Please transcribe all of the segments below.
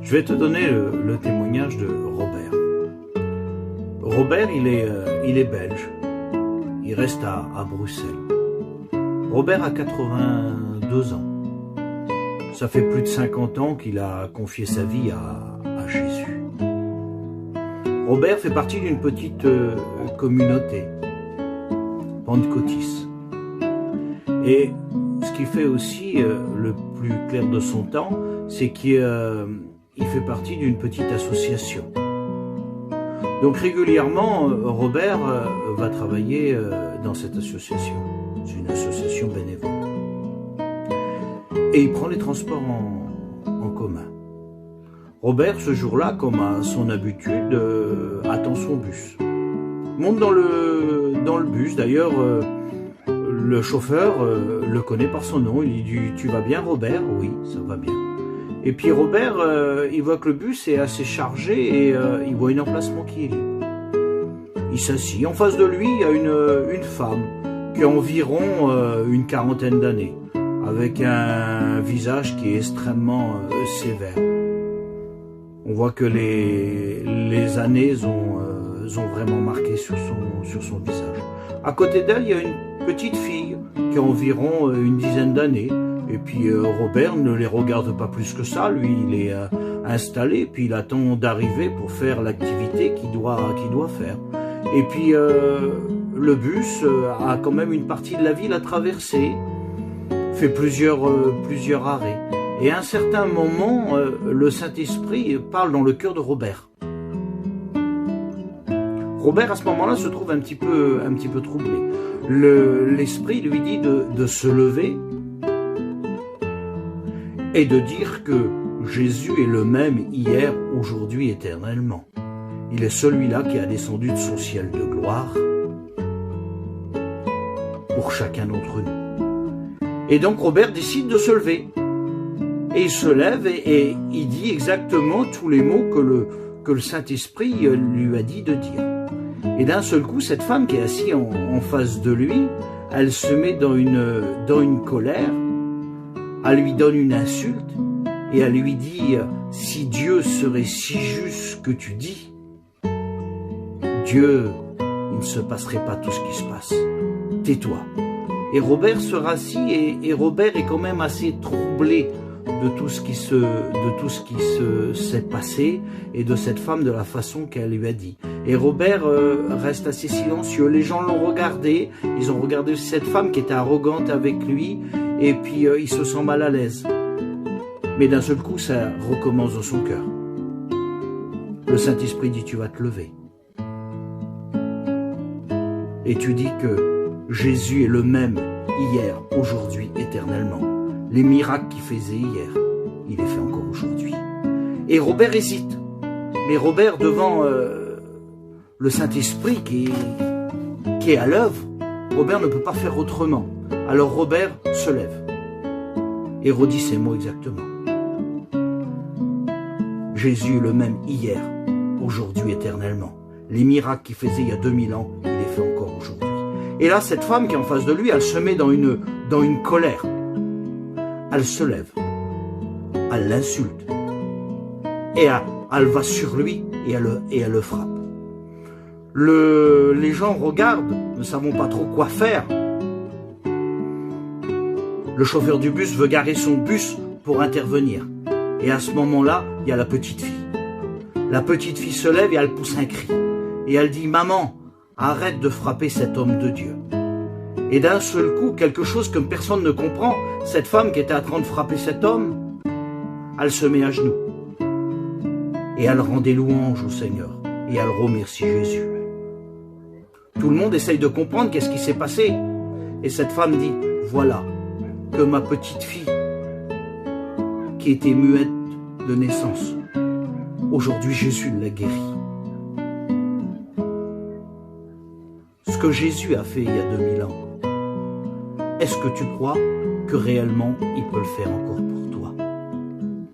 Je vais te donner le témoignage de Robert. Robert, il est belge. Il reste à Bruxelles. Robert a 82 ans. Ça fait plus de 50 ans qu'il a confié sa vie à Jésus. Robert fait partie d'une petite communauté, pentecôtiste. Et ce qui fait aussi le plus clair de son temps, c'est qu'il fait partie d'une petite association. Donc régulièrement, Robert va travailler dans cette association. C'est une association bénévole. Et il prend les transports en commun. Robert, ce jour-là, comme à son habitude, attend son bus. Monte dans le bus. D'ailleurs, le chauffeur le connaît par son nom. Il lui dit « Tu vas bien, Robert ?» « Oui, ça va bien. » Et puis Robert, il voit que le bus est assez chargé et il voit un emplacement qui est libre. Il s'assit. En face de lui, il y a une femme qui a environ une quarantaine d'années, avec un visage qui est extrêmement sévère. On voit que les années ont vraiment marqué sur son visage. À côté d'elle, il y a une petite fille qui a environ une dizaine d'années. Et puis Robert ne les regarde pas plus que ça. Lui, il est installé, puis il attend d'arriver pour faire l'activité qu'il doit faire. Et puis le bus a quand même une partie de la ville à traverser, fait plusieurs arrêts. Et à un certain moment, le Saint-Esprit parle dans le cœur de Robert. Robert, à ce moment-là, se trouve un petit peu troublé. L'Esprit lui dit de se lever et de dire que Jésus est le même hier, aujourd'hui, éternellement. Il est celui-là qui a descendu de son ciel de gloire pour chacun d'entre nous. Et donc Robert décide de se lever. Et il se lève et il dit exactement tous les mots que le Saint-Esprit lui a dit de dire. Et d'un seul coup, cette femme qui est assise en face de lui, elle se met dans une colère, elle lui donne une insulte et elle lui dit « Si Dieu serait si juste que tu dis, Dieu, il ne se passerait pas tout ce qui se passe. Tais-toi. » Et Robert se rassit et Robert est quand même assez troublé de tout ce qui s'est passé et de cette femme, de la façon qu'elle lui a dit. Et Robert reste assez silencieux. Les gens l'ont regardé, ils ont regardé cette femme qui était arrogante avec lui, et puis il se sent mal à l'aise. Mais d'un seul coup, ça recommence dans son cœur. Le Saint-Esprit dit, tu vas te lever. Et tu dis que Jésus est le même hier, aujourd'hui, éternellement. Les miracles qu'il faisait hier, il les fait encore aujourd'hui. Et Robert hésite. Mais Robert, devant le Saint-Esprit qui est à l'œuvre, Robert ne peut pas faire autrement. Alors Robert se lève et redit ces mots exactement. Jésus est le même hier, aujourd'hui, éternellement. Les miracles qu'il faisait il y a 2000 ans, il les fait encore aujourd'hui. Et là, cette femme qui est en face de lui, elle se met dans une colère. Elle se lève, elle l'insulte, et elle va sur lui et elle le frappe. Les gens regardent, ne savons pas trop quoi faire. Le chauffeur du bus veut garer son bus pour intervenir. Et à ce moment-là, il y a la petite fille. La petite fille se lève et elle pousse un cri. Et elle dit « Maman, arrête de frapper cet homme de Dieu ». Et d'un seul coup, quelque chose que personne ne comprend, cette femme qui était en train de frapper cet homme, elle se met à genoux. Et elle rend des louanges au Seigneur. Et elle remercie Jésus. Tout le monde essaye de comprendre qu'est-ce qui s'est passé. Et cette femme dit, voilà, que ma petite fille, qui était muette de naissance, aujourd'hui Jésus l'a guérie. Ce que Jésus a fait il y a 2000 ans, est-ce que tu crois que réellement il peut le faire encore pour toi?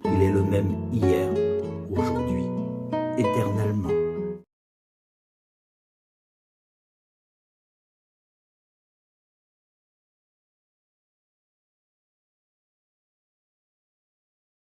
Il est le même hier, aujourd'hui, éternellement.